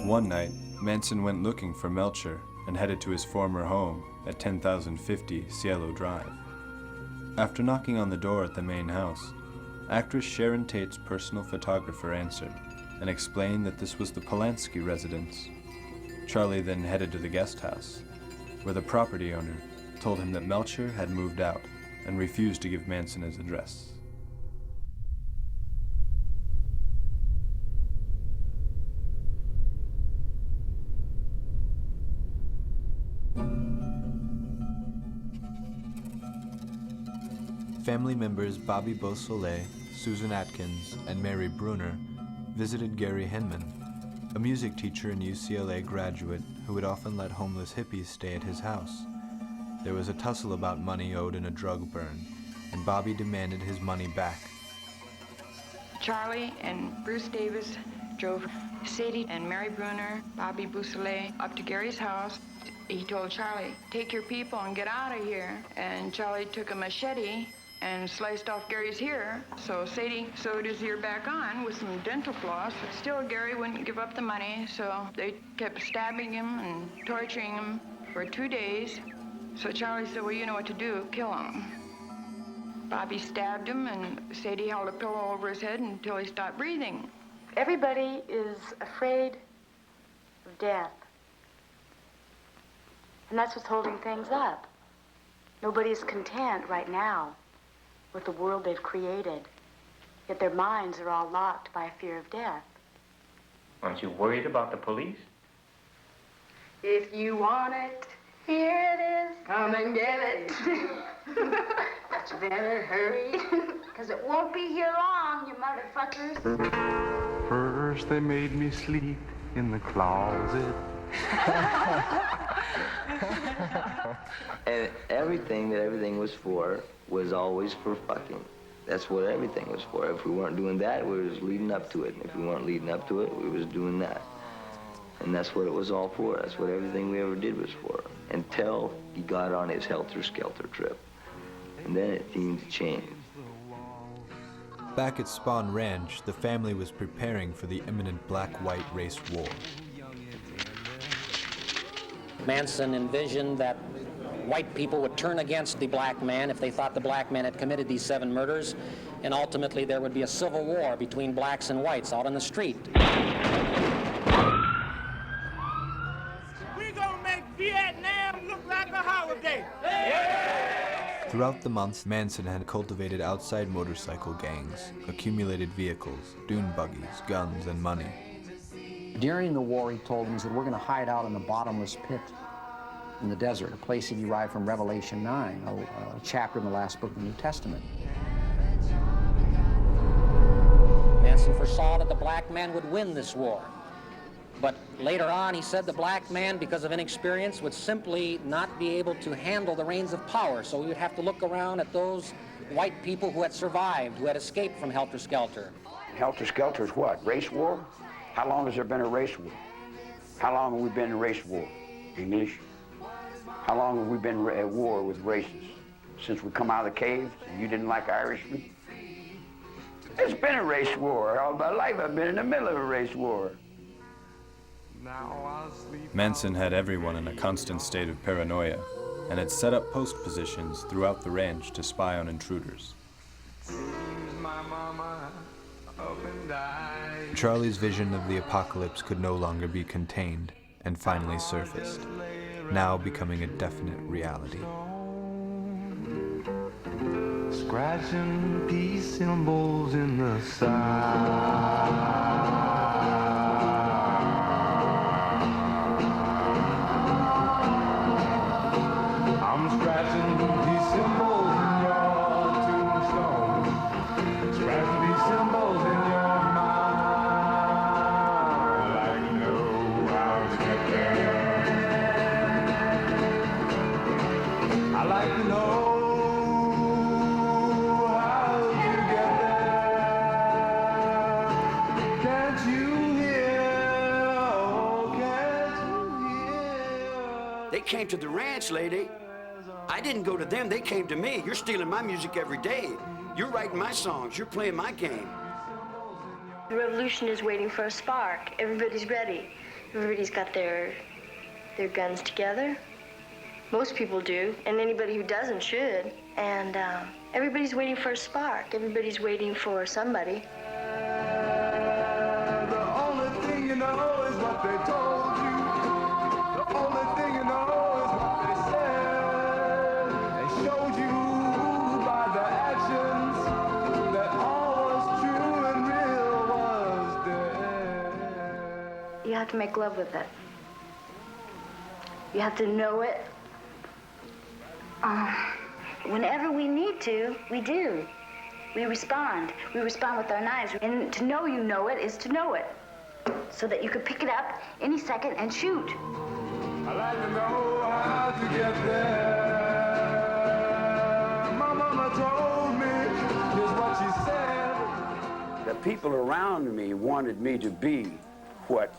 One night, Manson went looking for Melcher and headed to his former home at 10,050 Cielo Drive. After knocking on the door at the main house, actress Sharon Tate's personal photographer answered and explained that this was the Polanski residence. Charlie then headed to the guest house, where the property owner told him that Melcher had moved out and refused to give Manson his address. Family members Bobby Beausoleil, Susan Atkins, and Mary Bruner visited Gary Hinman, a music teacher and UCLA graduate who would often let homeless hippies stay at his house. There was a tussle about money owed in a drug burn, and Bobby demanded his money back. Charlie and Bruce Davis drove Sadie and Mary Bruner, Bobby Beausoleil, up to Gary's house. He told Charlie, "Take your people and get out of here." And Charlie took a machete and sliced off Gary's ear. So Sadie sewed his ear back on with some dental floss. But still, Gary wouldn't give up the money, so they kept stabbing him and torturing him for 2 days. So Charlie said, "Well, you know what to do, kill him." Bobby stabbed him, and Sadie held a pillow over his head until he stopped breathing. Everybody is afraid of death. And that's what's holding things up. Nobody's content right now with the world they've created, yet their minds are all locked by a fear of death. Aren't you worried about the police? If you want it, here it is. Come and get it. But you better hurry, because it won't be here long, you motherfuckers. First they made me sleep in the closet. And everything that everything was for was always for fucking. That's what everything was for. If we weren't doing that, we was leading up to it. And if we weren't leading up to it, we was doing that. And that's what it was all for. That's what everything we ever did was for. Until he got on his helter-skelter trip. And then it seemed to change. Back at Spawn Ranch, the family was preparing for the imminent black-white race war. Manson envisioned that white people would turn against the black man if they thought the black man had committed these 7 murders, and ultimately there would be a civil war between blacks and whites out on the street. We're gonna make Vietnam look like a holiday. Throughout the months, Manson had cultivated outside motorcycle gangs, accumulated vehicles, dune buggies, guns, and money. During the war, he told them, he said, "We're going to hide out in the bottomless pit in the desert, a place he derived from Revelation 9, a chapter in the last book of the New Testament." Manson foresaw that the black man would win this war. But later on, he said the black man, because of inexperience, would simply not be able to handle the reins of power. So we would have to look around at those white people who had survived, who had escaped from helter-skelter. Helter-skelter is what? Race war? How long has there been a race war? How long have we been in race war? English? How long have we been at war with races? Since we come out of the caves and you didn't like Irishmen? It's been a race war. All my life I've been in the middle of a race war. Manson had everyone in a constant state of paranoia and had set up post positions throughout the ranch to spy on intruders. Charlie's vision of the apocalypse could no longer be contained and finally surfaced, now becoming a definite reality. Scratching peace symbols in the side. I'm scratching these symbols in your tombstone. Scratching these symbols in your mind. I'd like to know how to get there. I'd like to know how you get there. Can't you hear? Oh, can't you hear? They came to the ranch, lady. I didn't go to them, they came to me. You're stealing my music every day. You're writing my songs, you're playing my game. The revolution is waiting for a spark. Everybody's ready. Everybody's got their guns together. Most people do, and anybody who doesn't should. And everybody's waiting for a spark. Everybody's waiting for somebody. The only thing you know is what they told you. The only thing you know is what they said. They showed you by their actions that all was true and real was dead. You have to make love with it. You have to know it. Whenever we need to, we do. We respond. We respond with our knives. And to know you know it is to know it. So that you could pick it up any second and shoot. I like to know how to get there. My mama told me, here's what she said. The people around me wanted me to be what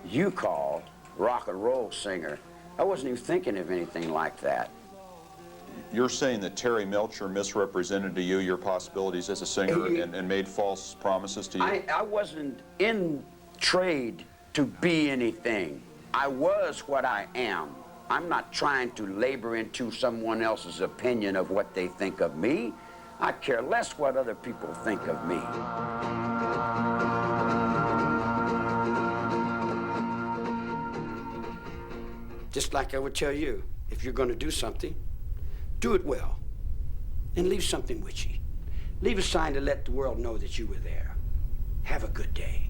you call rock and roll singer. I wasn't even thinking of anything like that. You're saying that Terry Melcher misrepresented to you your possibilities as a singer and made false promises to you? I wasn't in trade to be anything. I was what I am. I'm not trying to labor into someone else's opinion of what they think of me. I care less what other people think of me. Just like I would tell you, if you're going to do something, do it well, and leave something with you. Leave a sign to let the world know that you were there. Have a good day.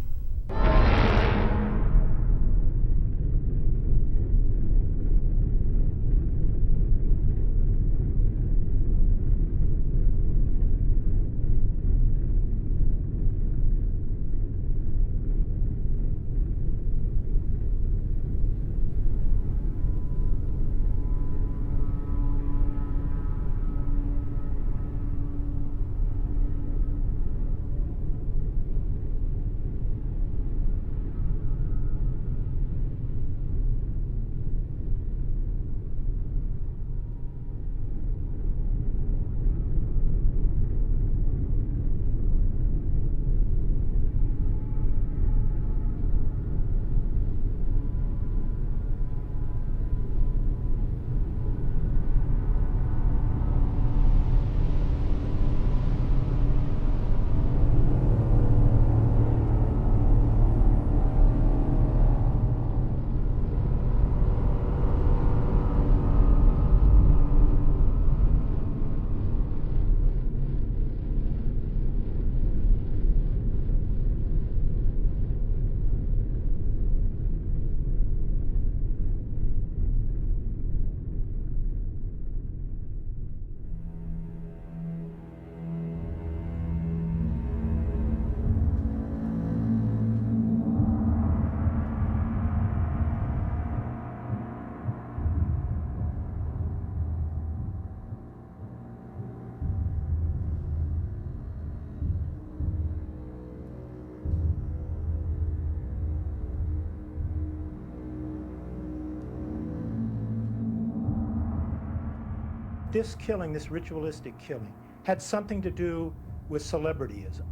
This killing, this ritualistic killing, had something to do with celebrityism.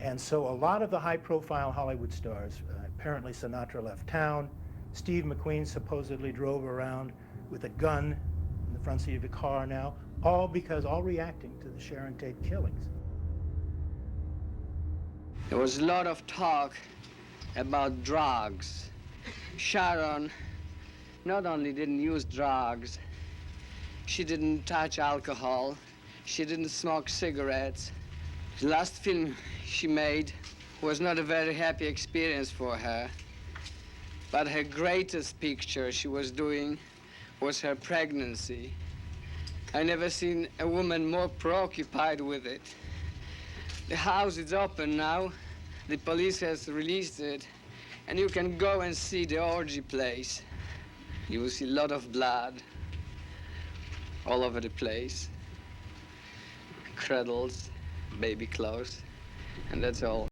And so a lot of the high-profile Hollywood stars, apparently Sinatra left town, Steve McQueen supposedly drove around with a gun in the front seat of a car now, all reacting to the Sharon Tate killings. There was a lot of talk about drugs. Sharon not only didn't use drugs, she didn't touch alcohol, she didn't smoke cigarettes. The last film she made was not a very happy experience for her. But her greatest picture she was doing was her pregnancy. I never seen a woman more preoccupied with it. The house is open now. The police has released it. And you can go and see the orgy place. You will see a lot of blood all over the place. Cradles, baby clothes, and that's all.